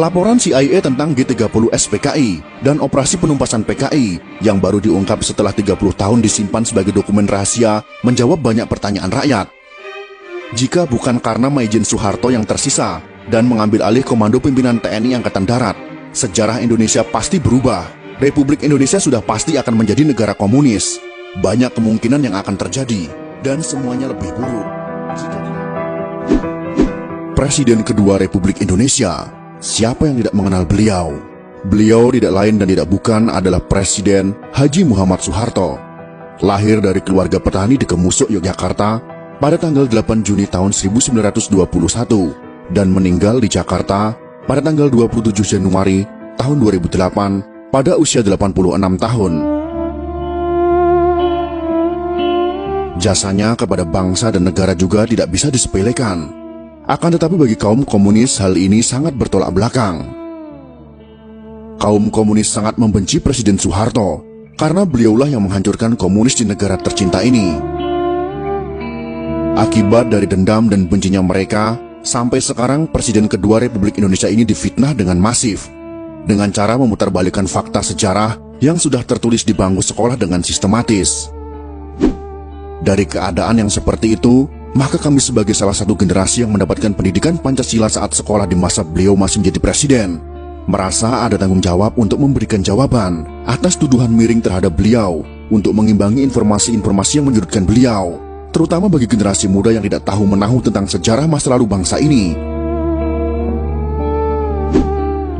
Laporan CIA tentang G30S PKI dan operasi penumpasan PKI yang baru diungkap setelah 30 tahun disimpan sebagai dokumen rahasia menjawab banyak pertanyaan rakyat. Jika bukan karena Maijen Soeharto yang tersisa dan mengambil alih komando pimpinan TNI Angkatan Darat, sejarah Indonesia pasti berubah. Republik Indonesia sudah pasti akan menjadi negara komunis. Banyak kemungkinan yang akan terjadi, dan semuanya lebih buruk. Presiden kedua Republik Indonesia. Siapa yang tidak mengenal beliau? Beliau tidak lain dan tidak bukan adalah Presiden Haji Muhammad Soeharto. Lahir dari keluarga petani di Kemusuk, Yogyakarta pada tanggal 8 Juni tahun 1921 dan meninggal di Jakarta pada tanggal 27 Januari tahun 2008 pada usia 86 tahun. Jasanya kepada bangsa dan negara juga tidak bisa disepelekan. Akan tetapi bagi kaum komunis hal ini sangat bertolak belakang. Kaum komunis sangat membenci Presiden Soeharto karena beliaulah yang menghancurkan komunis di negara tercinta ini. Akibat dari dendam dan bencinya mereka, sampai sekarang Presiden kedua Republik Indonesia ini difitnah dengan masif, dengan cara memutarbalikkan fakta sejarah yang sudah tertulis di bangku sekolah dengan sistematis. Dari keadaan yang seperti itu, maka kami sebagai salah satu generasi yang mendapatkan pendidikan Pancasila saat sekolah di masa beliau masih menjadi presiden, merasa ada tanggung jawab untuk memberikan jawaban atas tuduhan miring terhadap beliau, untuk mengimbangi informasi-informasi yang menyudutkan beliau, terutama bagi generasi muda yang tidak tahu menahu tentang sejarah masa lalu bangsa ini.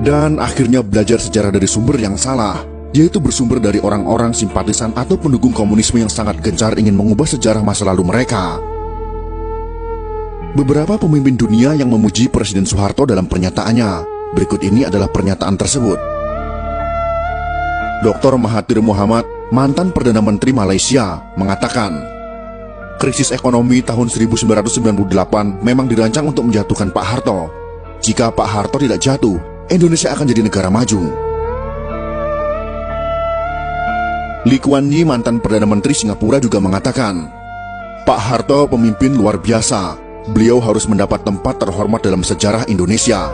Dan akhirnya belajar sejarah dari sumber yang salah, yaitu bersumber dari orang-orang simpatisan atau pendukung komunisme yang sangat gencar ingin mengubah sejarah masa lalu mereka. Beberapa pemimpin dunia yang memuji Presiden Soeharto dalam pernyataannya. Berikut ini adalah pernyataan tersebut. Dr. Mahathir Mohamad, mantan Perdana Menteri Malaysia, mengatakan, krisis ekonomi tahun 1998 memang dirancang untuk menjatuhkan Pak Harto. Jika Pak Harto tidak jatuh, Indonesia akan jadi negara maju. Lee Kuan Yew, mantan Perdana Menteri Singapura, juga mengatakan, Pak Harto pemimpin luar biasa. Beliau harus mendapat tempat terhormat dalam sejarah Indonesia.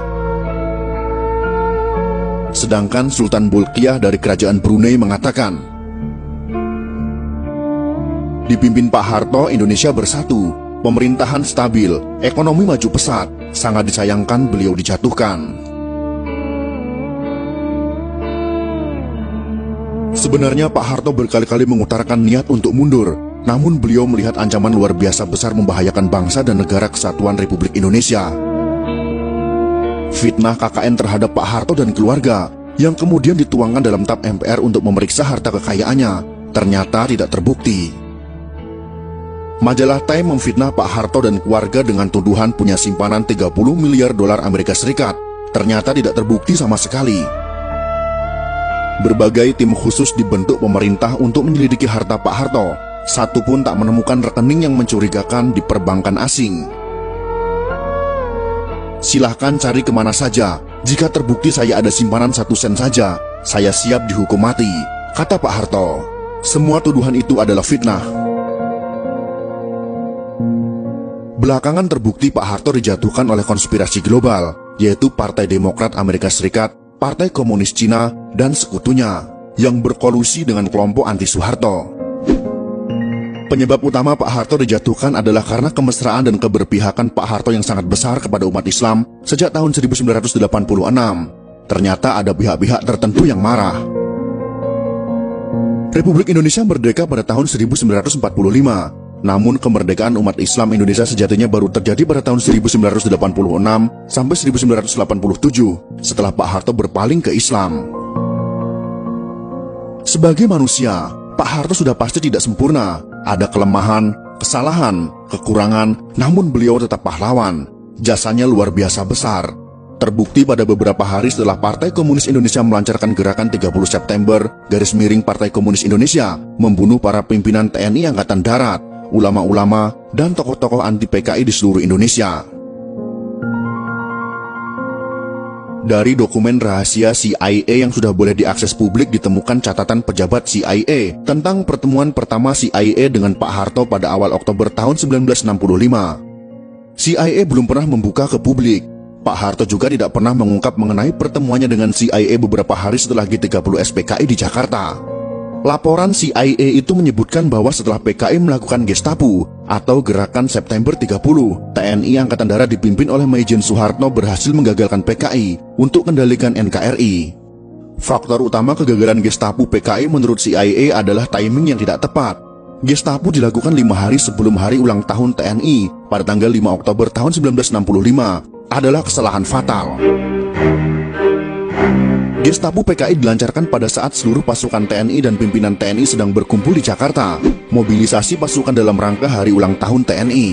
Sedangkan Sultan Bolkiah dari Kerajaan Brunei mengatakan, dipimpin Pak Harto, Indonesia bersatu, pemerintahan stabil, ekonomi maju pesat, sangat disayangkan beliau dijatuhkan. Sebenarnya Pak Harto berkali-kali mengutarakan niat untuk mundur, namun beliau melihat ancaman luar biasa besar membahayakan bangsa dan negara kesatuan Republik Indonesia. Fitnah KKN terhadap Pak Harto dan keluarga yang kemudian dituangkan dalam TAP MPR untuk memeriksa harta kekayaannya ternyata tidak terbukti. Majalah Time memfitnah Pak Harto dan keluarga dengan tuduhan punya simpanan 30 miliar dolar Amerika Serikat. Ternyata tidak terbukti sama sekali. Berbagai tim khusus dibentuk pemerintah untuk menyelidiki harta Pak Harto. Satu pun tak menemukan rekening yang mencurigakan di perbankan asing. Silahkan cari kemana saja. Jika terbukti saya ada simpanan 1 sen saja, saya siap dihukum mati, kata Pak Harto. Semua tuduhan itu adalah fitnah. Belakangan terbukti Pak Harto dijatuhkan oleh konspirasi global, yaitu Partai Demokrat Amerika Serikat, Partai Komunis Cina, dan sekutunya, yang berkolusi dengan kelompok anti-Soeharto. Penyebab utama Pak Harto dijatuhkan adalah karena kemesraan dan keberpihakan Pak Harto yang sangat besar kepada umat Islam sejak tahun 1986. Ternyata ada pihak-pihak tertentu yang marah. Republik Indonesia merdeka pada tahun 1945. Namun kemerdekaan umat Islam Indonesia sejatinya baru terjadi pada tahun 1986 sampai 1987 setelah Pak Harto berpaling ke Islam. Sebagai manusia, Pak Harto sudah pasti tidak sempurna. Ada kelemahan, kesalahan, kekurangan, namun beliau tetap pahlawan. Jasanya luar biasa besar. Terbukti pada beberapa hari setelah Partai Komunis Indonesia melancarkan gerakan 30 September, Partai Komunis Indonesia, membunuh para pimpinan TNI Angkatan Darat, ulama-ulama, dan tokoh-tokoh anti PKI di seluruh Indonesia. Dari dokumen rahasia CIA yang sudah boleh diakses publik ditemukan catatan pejabat CIA tentang pertemuan pertama CIA dengan Pak Harto pada awal Oktober tahun 1965. CIA belum pernah membuka ke publik. Pak Harto juga tidak pernah mengungkap mengenai pertemuannya dengan CIA beberapa hari setelah G30S PKI di Jakarta. Laporan CIA itu menyebutkan bahwa setelah PKI melakukan Gestapo atau Gerakan September 30, TNI Angkatan Darat dipimpin oleh Maijen Soeharto berhasil menggagalkan PKI untuk kendalikan NKRI. Faktor utama kegagalan Gestapo PKI menurut CIA adalah timing yang tidak tepat. Gestapo dilakukan 5 hari sebelum hari ulang tahun TNI pada tanggal 5 Oktober tahun 1965 adalah kesalahan fatal. Gestapo PKI dilancarkan pada saat seluruh pasukan TNI dan pimpinan TNI sedang berkumpul di Jakarta, mobilisasi pasukan dalam rangka hari ulang tahun TNI.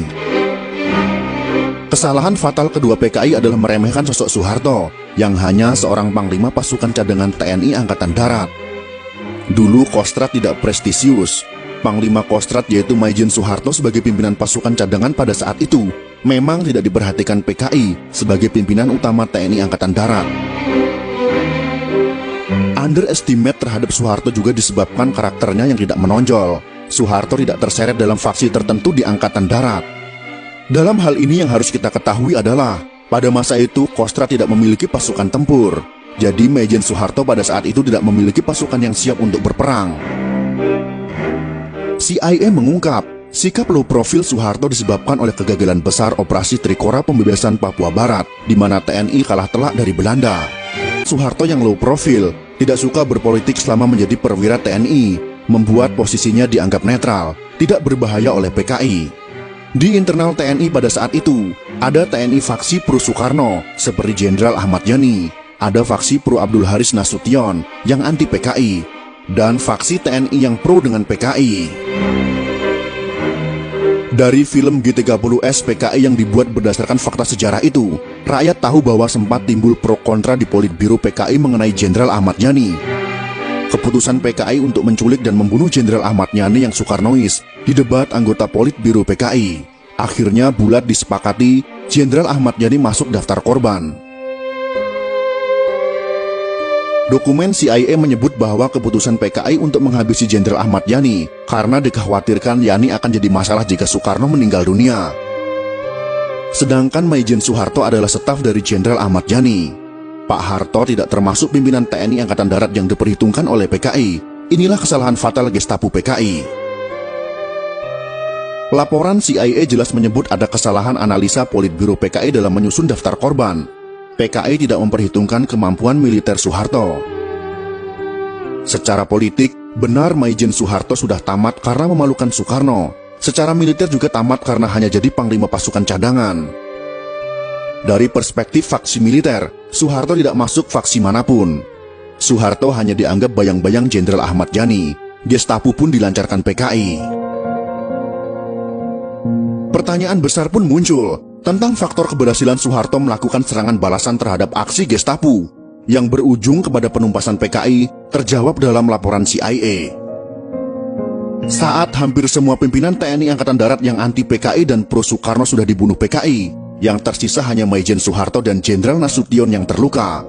Kesalahan fatal kedua PKI adalah meremehkan sosok Soeharto, yang hanya seorang panglima pasukan cadangan TNI Angkatan Darat. Dulu Kostrad tidak prestisius. Panglima Kostrad yaitu Maijen Soeharto sebagai pimpinan pasukan cadangan pada saat itu memang tidak diperhatikan PKI sebagai pimpinan utama TNI Angkatan Darat. Underestimate terhadap Soeharto juga disebabkan karakternya yang tidak menonjol. Soeharto tidak terseret dalam faksi tertentu di Angkatan Darat. Dalam hal ini yang harus kita ketahui adalah, pada masa itu Kostrad tidak memiliki pasukan tempur. Jadi Maijen Soeharto pada saat itu tidak memiliki pasukan yang siap untuk berperang. CIA mengungkap, sikap low profil Soeharto disebabkan oleh kegagalan besar operasi Trikora pembebasan Papua Barat, di mana TNI kalah telak dari Belanda. Soeharto yang low profil, tidak suka berpolitik selama menjadi perwira TNI, membuat posisinya dianggap netral, tidak berbahaya oleh PKI. Di internal TNI pada saat itu, ada TNI faksi pro Soekarno, seperti Jenderal Ahmad Yani, ada faksi pro Abdul Haris Nasution, yang anti PKI, dan faksi TNI yang pro dengan PKI. Dari film G30S PKI yang dibuat berdasarkan fakta sejarah itu, rakyat tahu bahwa sempat timbul pro kontra di Politbiro PKI mengenai Jenderal Ahmad Yani. Keputusan PKI untuk menculik dan membunuh Jenderal Ahmad Yani yang Soekarnois didebat anggota Politbiro PKI. Akhirnya bulat disepakati Jenderal Ahmad Yani masuk daftar korban. Dokumen CIA menyebut bahwa keputusan PKI untuk menghabisi Jenderal Ahmad Yani karena dikhawatirkan Yani akan jadi masalah jika Soekarno meninggal dunia. Sedangkan Maijen Soeharto adalah staf dari Jenderal Ahmad Yani. Pak Harto tidak termasuk pimpinan TNI Angkatan Darat yang diperhitungkan oleh PKI. Inilah kesalahan fatal Gestapo PKI. Laporan CIA jelas menyebut ada kesalahan analisa Politbiro PKI dalam menyusun daftar korban. PKI tidak memperhitungkan kemampuan militer Soeharto. Secara politik, benar Maijen Soeharto sudah tamat karena memalukan Soekarno. Secara militer juga tamat karena hanya jadi panglima pasukan cadangan. Dari perspektif faksi militer, Soeharto tidak masuk faksi manapun. Soeharto hanya dianggap bayang-bayang Jenderal Ahmad Yani. Gestapo pun dilancarkan PKI. Pertanyaan besar pun muncul tentang faktor keberhasilan Soeharto melakukan serangan balasan terhadap aksi Gestapo yang berujung kepada penumpasan PKI terjawab dalam laporan CIA. Saat hampir semua pimpinan TNI Angkatan Darat yang anti PKI dan pro Soekarno sudah dibunuh PKI, yang tersisa hanya Maijen Soeharto dan Jenderal Nasution yang terluka.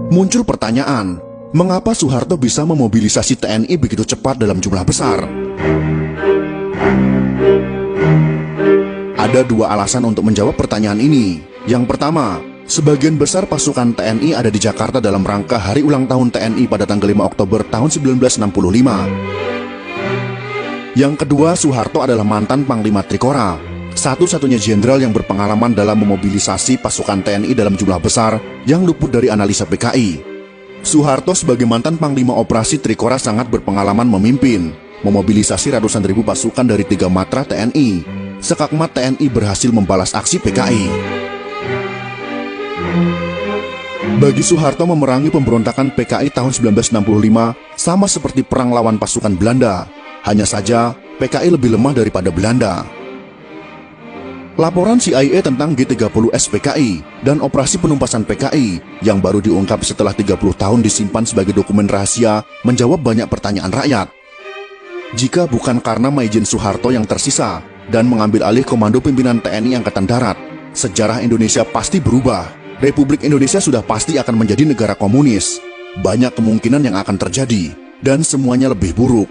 Muncul pertanyaan, mengapa Soeharto bisa memobilisasi TNI begitu cepat dalam jumlah besar? Ada dua alasan untuk menjawab pertanyaan ini. Yang pertama, sebagian besar pasukan TNI ada di Jakarta dalam rangka hari ulang tahun TNI pada tanggal 5 Oktober tahun 1965. Yang kedua, Soeharto adalah mantan Panglima Trikora, satu-satunya jenderal yang berpengalaman dalam memobilisasi pasukan TNI dalam jumlah besar yang luput dari analisa PKI. Soeharto sebagai mantan Panglima Operasi Trikora sangat berpengalaman memimpin, memobilisasi ratusan ribu pasukan dari 3 matra TNI. Sekakmat TNI berhasil membalas aksi PKI. Bagi Soeharto memerangi pemberontakan PKI tahun 1965 sama seperti perang lawan pasukan Belanda. Hanya saja PKI lebih lemah daripada Belanda. Laporan CIA tentang G30S PKI dan operasi penumpasan PKI yang baru diungkap setelah 30 tahun disimpan sebagai dokumen rahasia menjawab banyak pertanyaan rakyat. Jika bukan karena Maijen Soeharto yang tersisa dan mengambil alih komando pimpinan TNI Angkatan Darat, sejarah Indonesia pasti berubah. Republik Indonesia sudah pasti akan menjadi negara komunis. Banyak kemungkinan yang akan terjadi, dan semuanya lebih buruk.